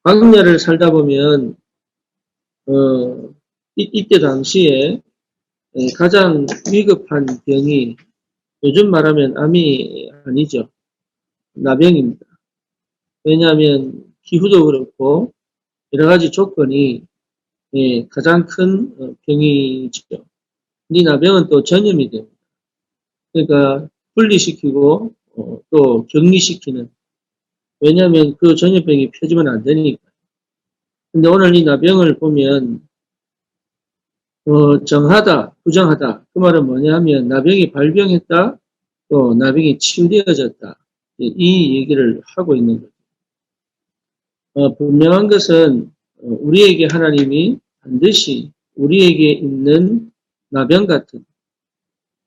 광야를 살다 보면 이때 당시에 가장 위급한 병이 요즘 말하면 암이 아니죠. 나병입니다. 왜냐하면 기후도 그렇고 여러 가지 조건이 가장 큰 병이죠. 이 나병은 또 전염이 됩니다. 그러니까 분리시키고 또 격리시키는, 왜냐하면 그 전염병이 펴지면 안 되니까. 근데 오늘 이 나병을 보면 정하다, 부정하다. 그 말은 뭐냐 하면 나병이 발병했다, 또 나병이 치유되어졌다. 이 얘기를 하고 있는 거죠. 분명한 것은 우리에게 하나님이 반드시 우리에게 있는 나병 같은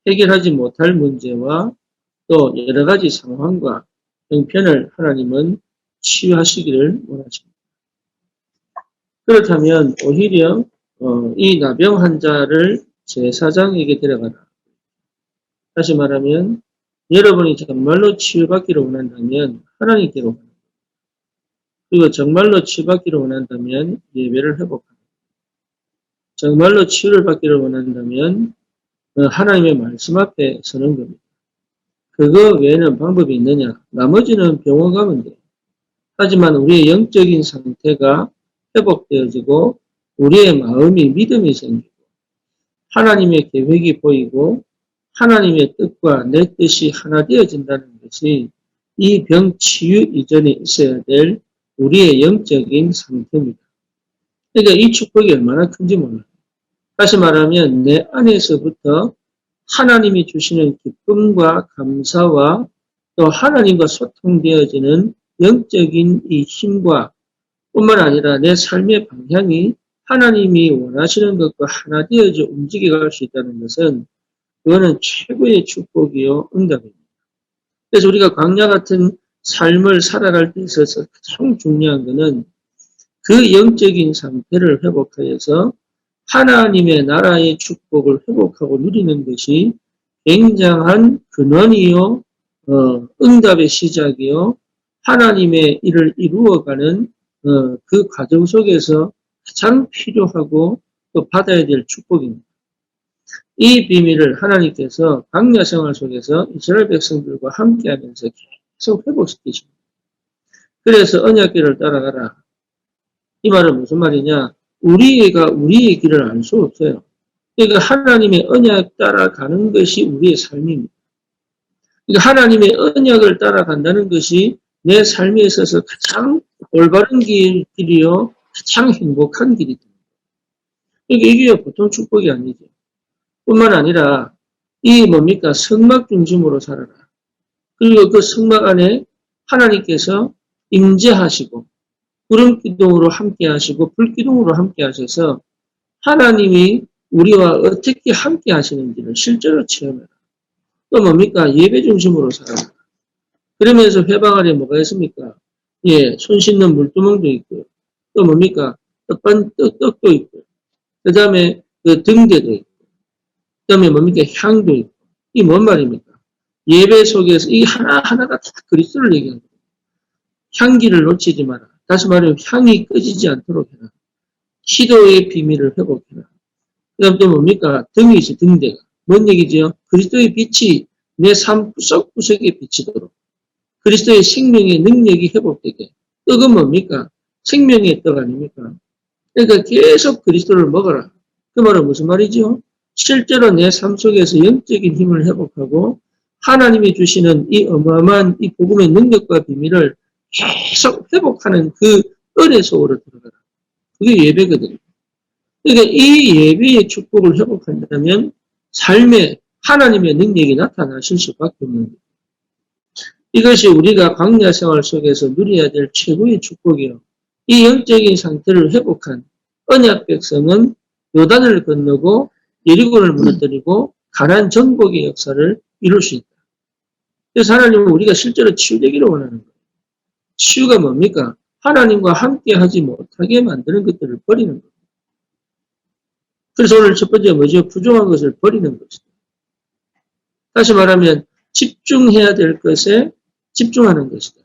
해결하지 못할 문제와 또 여러 가지 상황과 형편을 하나님은 치유하시기를 원하십니다. 그렇다면 오히려 이 나병 환자를 제사장에게 데려가라. 다시 말하면 여러분이 정말로 치유받기를 원한다면 하나님께로 가라. 그리고 정말로 치유받기를 원한다면 예배를 회복하라. 정말로 치유를 받기를 원한다면 하나님의 말씀 앞에 서는 겁니다. 그거 외에는 방법이 있느냐? 나머지는 병원 가면 돼요. 하지만 우리의 영적인 상태가 회복되어지고 우리의 마음이 믿음이 생기고 하나님의 계획이 보이고 하나님의 뜻과 내 뜻이 하나 되어진다는 것이 이 병 치유 이전에 있어야 될 우리의 영적인 상태입니다. 그러니까 이 축복이 얼마나 큰지 몰라요. 다시 말하면 내 안에서부터 하나님이 주시는 기쁨과 감사와 또 하나님과 소통되어지는 영적인 이 힘과 뿐만 아니라 내 삶의 방향이 하나님이 원하시는 것과 하나 되어져 움직여갈 수 있다는 것은 그거는 최고의 축복이요 응답입니다. 그래서 우리가 광야 같은 삶을 살아갈 때 있어서 가장 중요한 것은 그 영적인 상태를 회복하여서 하나님의 나라의 축복을 회복하고 누리는 것이 굉장한 근원이요 응답의 시작이요 하나님의 일을 이루어가는 그 과정 속에서 가장 필요하고 또 받아야 될 축복입니다. 이 비밀을 하나님께서 광야 생활 속에서 이스라엘 백성들과 함께하면서 계속 회복시키십니다. 그래서 언약궤를 따라가라. 이 말은 무슨 말이냐? 우리가 우리의 길을 알 수 없어요. 그러니까 하나님의 언약 따라가는 것이 우리의 삶입니다. 그러니까 하나님의 언약을 따라간다는 것이 내 삶에 있어서 가장 올바른 길이요, 가장 행복한 길이다. 그러니까 이게 보통 축복이 아니죠. 뿐만 아니라 이 뭡니까? 성막 중심으로 살아라. 그리고 그 성막 안에 하나님께서 임재하시고 구름 기둥으로 함께 하시고 불 기둥으로 함께 하셔서 하나님이 우리와 어떻게 함께 하시는지를 실제로 체험해라. 또 뭡니까? 예배 중심으로 살아라. 그러면서 회방 아래 뭐가 있습니까? 예, 손 씻는 물두멍도 있고요. 또 뭡니까? 떡도 있고요. 그 다음에 그 등대도 있고. 그 다음에 뭡니까? 향도 있고. 이 뭔 말입니까? 예배 속에서 이 하나하나가 다 그리스도를 얘기하는 거예요. 향기를 놓치지 마라. 다시 말하면 향이 꺼지지 않도록 해라. 기도의 비밀을 회복해라. 그 다음 또 뭡니까? 등이 있어, 등대가. 뭔 얘기죠? 그리스도의 빛이 내 삶 구석구석에 비치도록. 그리스도의 생명의 능력이 회복되게. 떡은 뭡니까? 생명의 떡 아닙니까? 그러니까 계속 그리스도를 먹어라. 그 말은 무슨 말이죠? 실제로 내 삶 속에서 영적인 힘을 회복하고 하나님이 주시는 이 어마어마한 이 복음의 능력과 비밀을 계속 회복하는 그 은혜 속으로 들어가라. 그게 예배거든요. 그러니까 이 예배의 축복을 회복한다면 삶에 하나님의 능력이 나타나실 수밖에 없는 거예요. 이것이 우리가 광야 생활 속에서 누려야 될 최고의 축복이요. 이 영적인 상태를 회복한 언약 백성은 요단을 건너고 예리고를 무너뜨리고 가나안 정복의 역사를 이룰 수 있다. 그래서 하나님은 우리가 실제로 치유되기를 원하는 거예요. 치유가 뭡니까? 하나님과 함께 하지 못하게 만드는 것들을 버리는 거예요. 그래서 오늘 첫 번째 뭐죠? 부족한 것을 버리는 것이다. 다시 말하면 집중해야 될 것에 집중하는 것이다.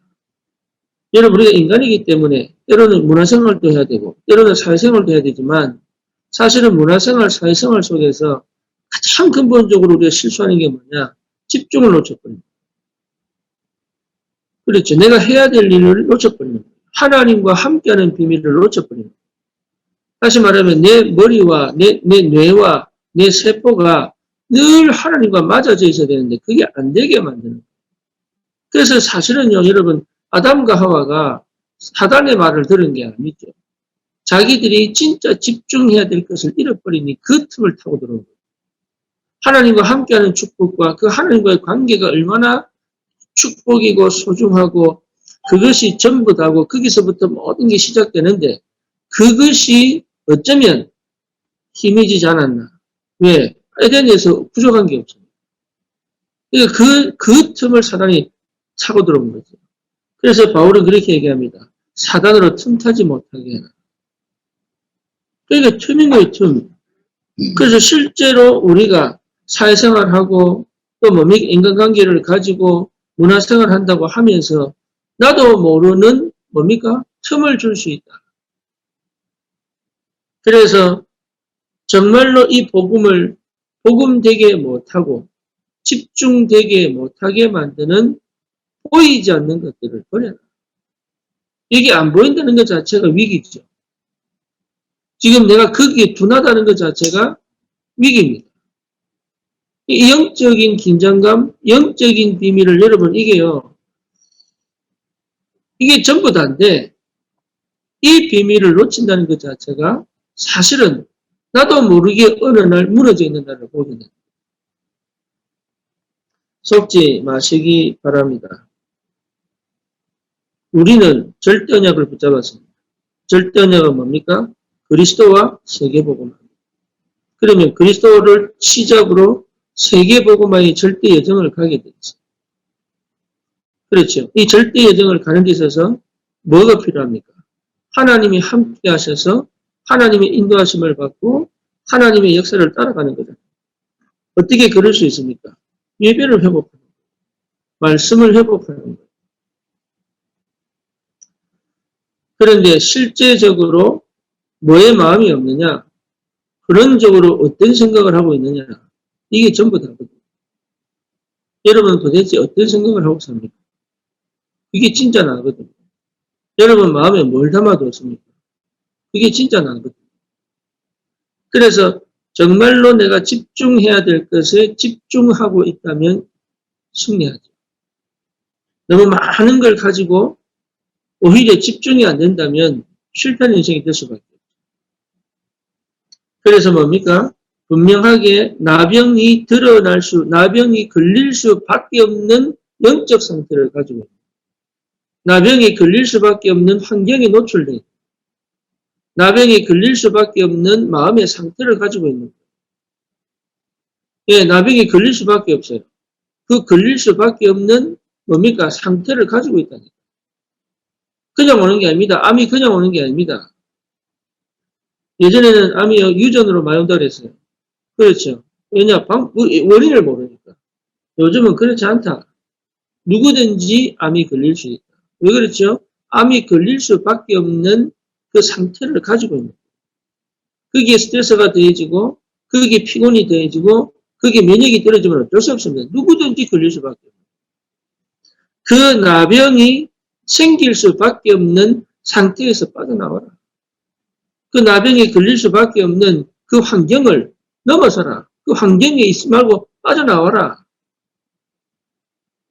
여러분, 우리가 인간이기 때문에 때로는 문화생활도 해야 되고 때로는 사회생활도 해야 되지만 사실은 문화생활, 사회생활 속에서 가장 근본적으로 우리가 실수하는 게 뭐냐? 집중을 놓쳐버립니다. 그렇죠. 내가 해야 될 일을 놓쳐버립니다. 하나님과 함께하는 비밀을 놓쳐버립니다. 다시 말하면 내 머리와 내 뇌와 내 세포가 늘 하나님과 맞아져 있어야 되는데 그게 안 되게 만드는 거예요. 그래서 사실은요, 여러분, 아담과 하와가 사단의 말을 들은 게 아니죠. 자기들이 진짜 집중해야 될 것을 잃어버리니 그 틈을 타고 들어온 거예요. 하나님과 함께하는 축복과 그 하나님과의 관계가 얼마나 축복이고 소중하고 그것이 전부 다고 거기서부터 모든 게 시작되는데 그것이 어쩌면 힘이 지지 않았나. 왜? 에덴에서 부족한 게 없습니다. 그러니까 그 틈을 사단이 차고 들어온 거죠. 그래서 바울은 그렇게 얘기합니다. 사단으로 틈타지 못하게 해라. 그러니까 틈인 거예요, 틈. 그래서 실제로 우리가 사회생활하고 또 뭡니까? 인간관계를 가지고 문화생활 한다고 하면서 나도 모르는 뭡니까? 틈을 줄 수 있다. 그래서 정말로 이 복음을 복음되게 못하고 집중되게 못하게 만드는 보이지 않는 것들을 버려라. 이게 안 보인다는 것 자체가 위기죠. 지금 내가 거기에 둔하다는 것 자체가 위기입니다. 이 영적인 긴장감, 영적인 비밀을 여러분 이게요. 이게 전부 다인데 이 비밀을 놓친다는 것 자체가 사실은 나도 모르게 어느 날 무너져 있는다는 보게 됩니다. 속지 마시기 바랍니다. 우리는 절대 언약을 붙잡았습니다. 절대 언약은 뭡니까? 그리스도와 세계복음입니다. 그러면 그리스도를 시작으로 세계복음화의 절대 여정을 가게 되죠. 그렇죠. 이 절대 여정을 가는 데 있어서 뭐가 필요합니까? 하나님이 함께 하셔서 하나님의 인도하심을 받고 하나님의 역사를 따라가는 거죠. 어떻게 그럴 수 있습니까? 예배를 회복하는 거예요. 말씀을 회복하는 거예요. 그런데 실제적으로 뭐에 마음이 없느냐? 그런적으로 어떤 생각을 하고 있느냐? 이게 전부 다거든요. 여러분 도대체 어떤 생각을 하고 삽니까? 이게 진짜 나거든요. 여러분 마음에 뭘 담아두었습니까? 그게 진짜 나거든요. 그래서 정말로 내가 집중해야 될 것에 집중하고 있다면 승리하죠. 너무 많은 걸 가지고 오히려 집중이 안 된다면 실패한 인생이 될 수밖에 없죠. 그래서 뭡니까? 분명하게 나병이 나병이 걸릴 수밖에 없는 영적 상태를 가지고 있습니다. 나병이 걸릴 수밖에 없는 환경에 노출된 나병이 걸릴 수밖에 없는 마음의 상태를 가지고 있는 거예요. 예, 나병이 걸릴 수밖에 없어요. 그 걸릴 수밖에 없는 뭡니까? 상태를 가지고 있다니까. 그냥 오는 게 아닙니다. 암이 그냥 오는 게 아닙니다. 예전에는 암이 유전으로 많이 온다고 그랬어요. 그렇죠. 왜냐? 원인을 모르니까. 요즘은 그렇지 않다. 누구든지 암이 걸릴 수 있다. 왜 그렇죠? 암이 걸릴 수밖에 없는 그 상태를 가지고 있는 거예요. 거기에 스트레스가 더해지고 거기에 피곤이 더해지고 거기에 면역이 떨어지면 어쩔 수 없습니다. 누구든지 걸릴 수밖에 없는 그 나병이 생길 수밖에 없는 상태에서 빠져나와라. 그 나병이 걸릴 수밖에 없는 그 환경을 넘어서라. 그 환경에 있지 말고 빠져나와라.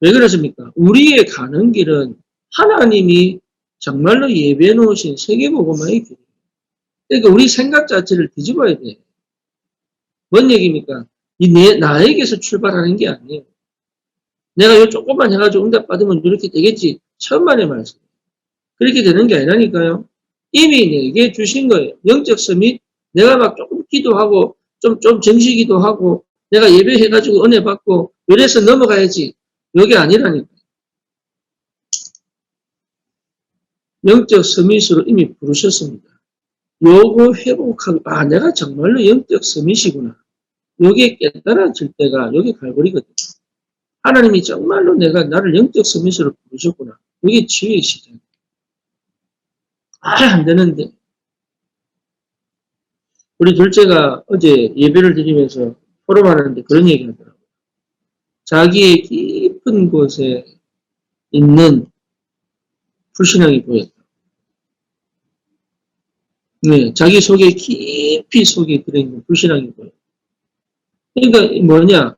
왜 그러십니까? 우리의 가는 길은 하나님이 정말로 예배해 놓으신 세계복음화의 길이에요. 그러니까 우리 생각 자체를 뒤집어야 돼. 뭔 얘기입니까? 나에게서 출발하는 게 아니에요. 내가 요 조금만 해가지고 응답받으면 이렇게 되겠지. 천만의 말씀. 그렇게 되는 게 아니라니까요. 이미 내게 주신 거예요. 영적 서밋, 내가 막 조금 기도하고, 좀 정시 기도하고, 내가 예배해가지고 은혜 받고, 이래서 넘어가야지. 이게 아니라니까. 영적 서밋으로 이미 부르셨습니다. 요거 회복하고, 내가 정말로 영적 서밋이구나. 요게 깨달아질 때가, 요게 갈고리거든요. 하나님이 정말로 나를 영적 서밋으로 부르셨구나. 이게 치유의 시작이에요. 말 안 되는데. 우리 둘째가 어제 예배를 드리면서 포럼하는데 그런 얘기 하더라고요. 자기의 깊은 곳에 있는 불신앙이 보였다. 네, 자기 속에 깊이 속에 들어있는 불신앙이 보였다. 그러니까 뭐냐?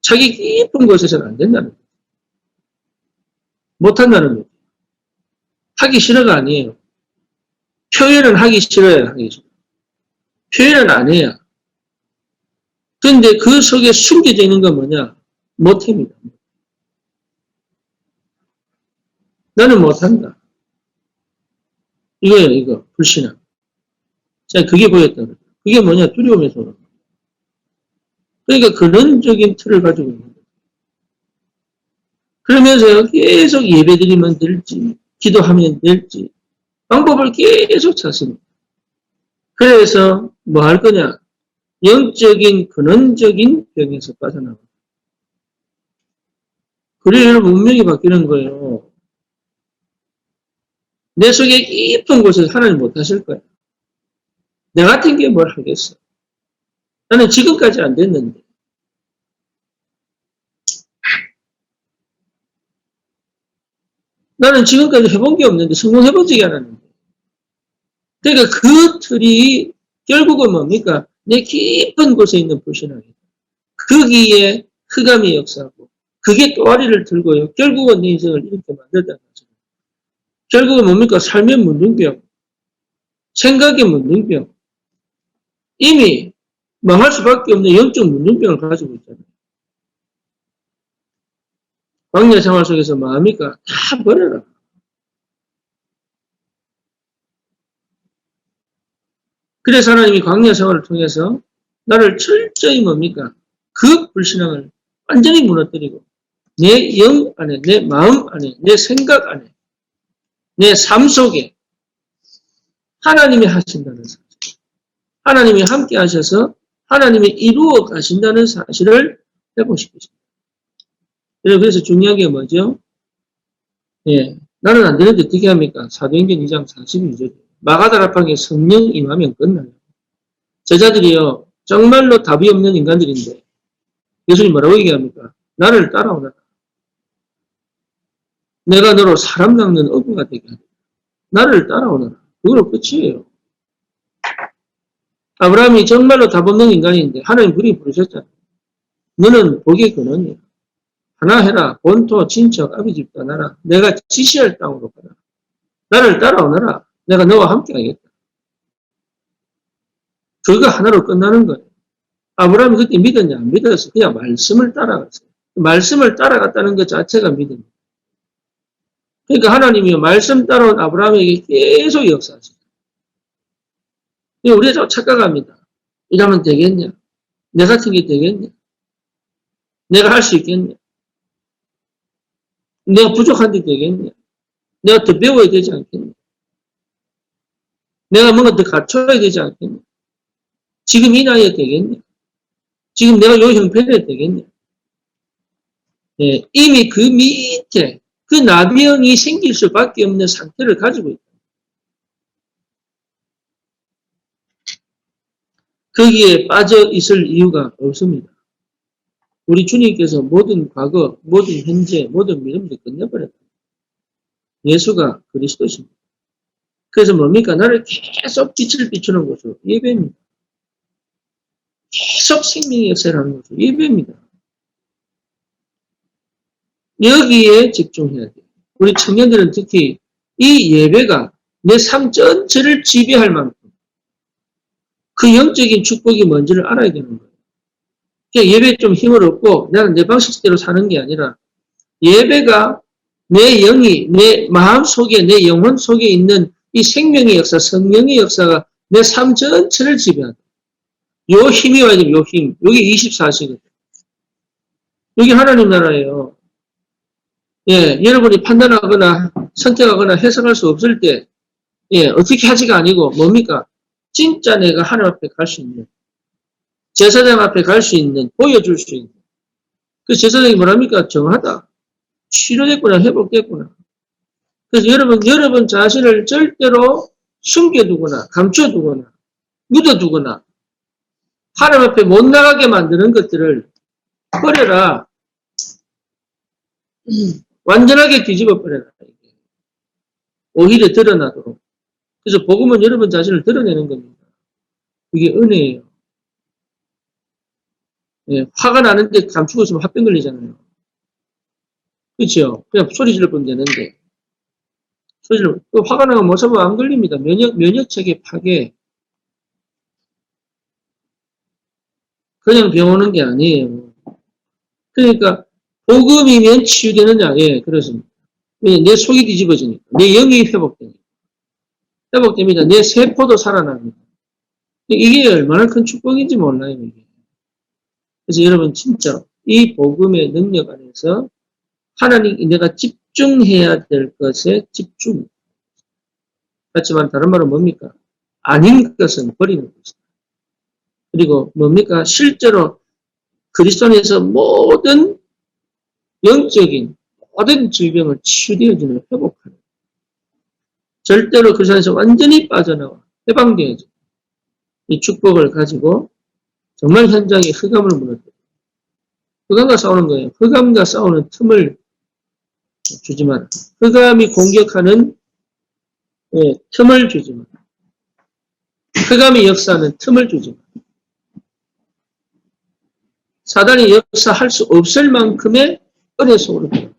자기 깊은 곳에서는 안 된다는 거예요. 못한다는 거예요. 하기 싫어가 아니에요. 표현은 하기 싫어요. 하기 싫어. 표현은 안 해요. 근데 그 속에 숨겨져 있는 건 뭐냐? 못합니다. 나는 못한다. 이거예요, 이거. 불신앙. 자, 그게 보였다. 그게 뭐냐? 두려움에서 오는 거예요. 그러니까 근원적인 틀을 가지고 있는 거예요. 그러면서 계속 예배드리면 될지, 기도하면 될지, 방법을 계속 찾습니다. 그래서 뭐 할 거냐? 영적인, 근원적인 병에서 빠져나가요. 그래야 여러분 운명이 바뀌는 거예요. 내 속에 깊은 곳에서 하나님 못 하실 거예요. 내 같은 게 뭘 하겠어? 나는 지금까지 안 됐는데. 나는 지금까지 해본 게 없는데, 성공해본 적이 않았는데. 그러니까 그 틀이 결국은 뭡니까? 내 깊은 곳에 있는 불신앙이에요. 거기에 흑암의 역사고, 그게 또아리를 들고요. 결국은 내 인생을 이렇게 만들다는 거죠. 결국은 뭡니까? 삶의 문둥병, 생각의 문둥병, 이미 망할 수밖에 없는 영적 문둥병을 가지고 있잖아요. 광야 생활 속에서 뭐합니까? 다 버려라. 그래서 하나님이 광야 생활을 통해서 나를 철저히 뭡니까? 그 불신앙을 완전히 무너뜨리고 내 영 안에, 내 마음 안에, 내 생각 안에, 내 삶 속에 하나님이 하신다는 사실, 하나님이 함께 하셔서 하나님이 이루어 가신다는 사실을 해보시고 싶습니다. 그래서 중요한 게 뭐죠? 예, 나는 안 되는데 어떻게 합니까? 사도행전 2장 42절. 마가다락방에 성령 임하면 끝나요. 제자들이요, 정말로 답이 없는 인간들인데 예수님 뭐라고 얘기합니까? 나를 따라오너라. 내가 너로 사람 낚는 어부가 되게 하라. 나를 따라오너라. 그걸로 끝이에요. 아브라함이 정말로 답 없는 인간인데 하나님 그리 부르셨잖아요. 너는 복의 근원이야. 하나 해라. 본토, 친척, 아버지 집 떠나라. 내가 지시할 땅으로 가라. 나를 따라오너라. 내가 너와 함께 하겠다. 그거 하나로 끝나는 거예요. 아브라함이 그때 믿었냐? 안 믿었어. 그냥 말씀을 따라갔어요. 말씀을 따라갔다는 것 자체가 믿음이에요. 그러니까 하나님이 말씀 따라온 아브라함에게 계속 역사하시죠. 우리가 착각합니다. 이러면 되겠냐? 내 같은 게 되겠냐? 내가 할 수 있겠냐? 내가 부족한데 되겠냐? 내가 더 배워야 되지 않겠냐? 내가 뭔가 더 갖춰야 되지 않겠냐? 지금 이 나이에 되겠냐? 지금 내가 요 형편에 되겠냐? 예, 이미 그 밑에 그 나병이 생길 수밖에 없는 상태를 가지고 있다. 거기에 빠져 있을 이유가 없습니다. 우리 주님께서 모든 과거, 모든 현재, 모든 믿음도 끝내버렸다. 예수가 그리스도십니다. 그래서 뭡니까? 나를 계속 빛을 비추는 곳으로 예배입니다. 계속 생명의 역사를 하는 곳으로 예배입니다. 여기에 집중해야 돼요. 우리 청년들은 특히 이 예배가 내 삶 전체를 지배할 만큼 그 영적인 축복이 뭔지를 알아야 되는 거예요. 그러니까 예배에 좀 힘을 얻고 나는 내 방식대로 사는 게 아니라 예배가 내 영이 내 마음 속에 내 영혼 속에 있는 이 생명의 역사, 성령의 역사가 내 삶 전체를 지배한다. 요 힘이 와야 돼요. 요 힘. 여기 24시거든요. 여기 하나님 나라예요. 예, 여러분이 판단하거나 선택하거나 해석할 수 없을 때, 예, 어떻게 하지가 아니고 뭡니까? 진짜 내가 하나님 앞에 갈 수 있는, 제사장 앞에 갈 수 있는, 보여줄 수 있는. 그 제사장이 뭐랍니까? 정하다. 치료됐구나, 회복됐구나. 그래서 여러분 자신을 절대로 숨겨두거나 감춰두거나 묻어두거나 하나님 앞에 못 나가게 만드는 것들을 버려라. 완전하게 뒤집어 버려라. 오히려 드러나도록. 그래서 복음은 여러분 자신을 드러내는 겁니다. 그게 은혜예요. 예, 화가 나는데 감추고 있으면 화병 걸리잖아요. 그렇죠? 그냥 소리 질러보면 되는데. 소리 질러. 화가 나면 못 잡으면 안 걸립니다. 면역체계 파괴. 그냥 병 오는 게 아니에요. 그러니까 복음이면 치유되느냐? 예, 그렇습니다. 내 속이 뒤집어지니까. 내 영이 회복되니까. 회복됩니다. 내 세포도 살아납니다. 이게 얼마나 큰 축복인지 몰라요, 이게. 그래서 여러분, 진짜, 이 복음의 능력 안에서 하나님, 내가 집중해야 될 것에 집중. 그렇지만 다른 말은 뭡니까? 아닌 것은 버리는 것이다. 그리고 뭡니까? 실제로 그리스도 안에서 모든 영적인 모든 질병을 치유되어지는 회복하는. 절대로 그리스도 안에서 완전히 빠져나와 해방되어져. 이 축복을 가지고 정말 현장에 흑암을 무너뜨려. 흑암과 싸우는 거예요. 흑암과 싸우는 틈을 주지 마라. 흑암이 공격하는 틈을 주지 마라. 흑암이 역사하는 틈을 주지 마라. 사단이 역사할 수 없을 만큼의 은혜 속으로 들어가.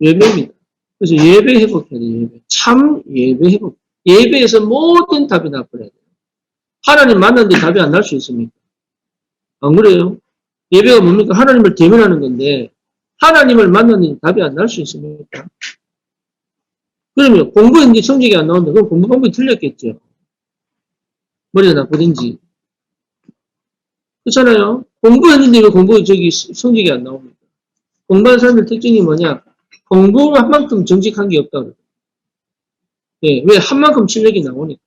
예배입니다. 그래서 예배 회복해야 돼요. 예배. 참 예배 회복. 예배에서 모든 답이 나버려야 돼요. 하나님 만났는데 답이 안 날 수 있습니까? 안 그래요? 예배가 뭡니까? 하나님을 대면하는 건데 하나님을 만났는데 답이 안 날 수 있습니까? 그러면 공부했는데 성적이 안 나온다. 그럼 공부 방법이 틀렸겠죠. 머리가 나쁘든지. 그렇잖아요. 공부했는데 왜 성적이 안 나옵니까? 공부하는 사람들 특징이 뭐냐? 공부를 한 만큼 정직한 게 없다고. 예, 왜 한 만큼 실력이 나오니까.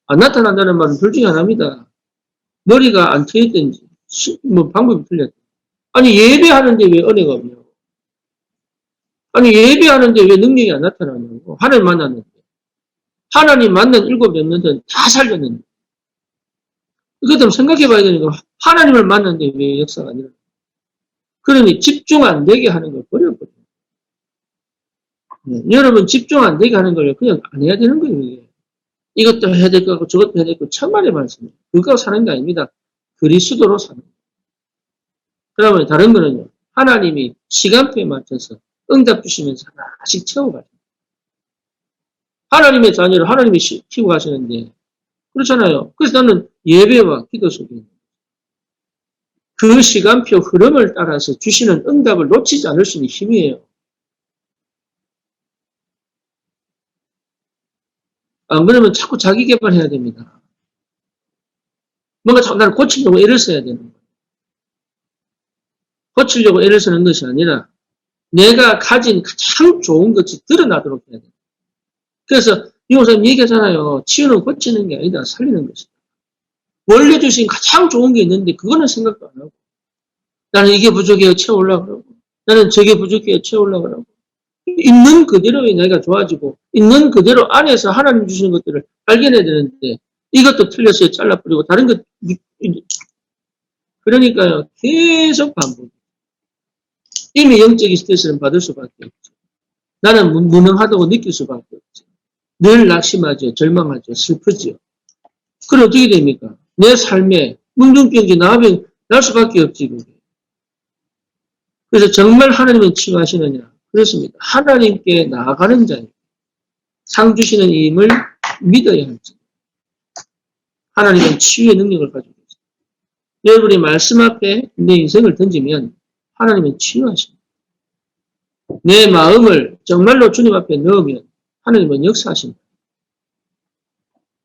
안 나타난다는 말은 둘 중에 하나입니다. 머리가 안 트였든지, 방법이 틀렸다. 아니, 예배하는데 왜 은혜가 없냐고. 아니, 예배하는데 왜 능력이 안 나타나냐고. 하나님 만났는데. 하나님 만난 7년들은 다 살렸는데. 이것도 생각해 봐야 되니까, 하나님을 만났는데 왜 역사가 아니라. 그러니 집중 안 되게 하는 걸 버려버려. 네, 여러분 집중 안 되게 하는 걸 그냥 안 해야 되는 거예요. 이게. 이것도 해야 될 거고 저것도 해야 될 거고 천만의 말씀이에요. 그거 사는 게 아닙니다. 그리스도로 사는 거예요. 그러면 다른 거는요. 하나님이 시간표에 맞춰서 응답 주시면서 하나씩 채워가요. 하나님의 자녀를 하나님이 키우고 가시는데 그렇잖아요. 그래서 나는 예배와 기도 속에 있는 그 시간표 흐름을 따라서 주시는 응답을 놓치지 않을 수 있는 힘이에요. 안 그러면 자꾸 자기 개발해야 됩니다. 뭔가 자꾸 나를 고치려고 애를 써야 되는 거예요. 고치려고 애를 쓰는 것이 아니라 내가 가진 가장 좋은 것이 드러나도록 해야 돼요. 그래서 이 목사님 얘기하잖아요. 치유는 고치는 게 아니다. 살리는 것이다. 원래 주신 가장 좋은 게 있는데 그거는 생각도 안 하고 나는 이게 부족해요. 채우려고 그러고 나는 저게 부족해요. 채우려고 그러고 있는 그대로의 내가 좋아지고 있는 그대로 안에서 하나님 주시는 것들을 발견해야 되는데 이것도 틀렸어요. 잘라버리고 다른 것 그러니까요. 계속 반복. 이미 영적인 스트레스는 받을 수밖에 없죠. 나는 무능하다고 느낄 수밖에 없죠. 늘 낙심하죠. 절망하죠. 슬프죠. 그럼 어떻게 됩니까? 내 삶에 문둥병지 나병 날 수밖에 없지. 그게. 그래서 정말 하나님은 치유하시느냐? 그렇습니다. 하나님께 나아가는 자예요. 상 주시는 힘을 믿어야 할지. 하나님은 치유의 능력을 가지고 있어요. 여러분이 말씀 앞에 내 인생을 던지면 하나님은 치유하십니다. 내 마음을 정말로 주님 앞에 넣으면 하나님은 역사하십니다.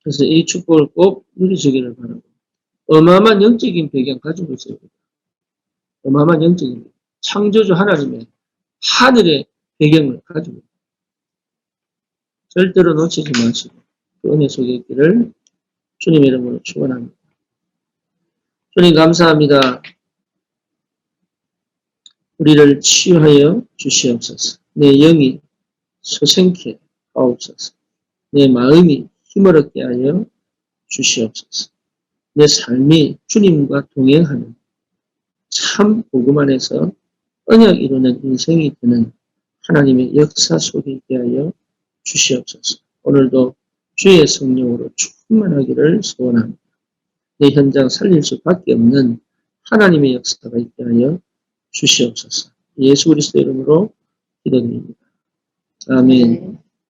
그래서 이 축복을 꼭 누리시기를 바라고 어마어마한 영적인 배경 가지고 있어요. 어마어마한 영적인 창조주 하나님의 하늘의 배경을 가지고 절대로 놓치지 마시고 그 은혜 속에 있기를 주님의 이름으로 축원합니다. 주님 감사합니다. 우리를 치유하여 주시옵소서. 내 영이 소생케 하옵소서. 내 마음이 힘을 얻게 하여 주시옵소서. 내 삶이 주님과 동행하는 참 복음 안에서 언약 이루는 인생이 되는 하나님의 역사 속에 있게 하여 주시옵소서. 오늘도 주의 성령으로 충만하기를 소원합니다. 내 현장 살릴 수밖에 없는 하나님의 역사가 있게 하여 주시옵소서. 예수 그리스도 이름으로 기도드립니다. 아멘.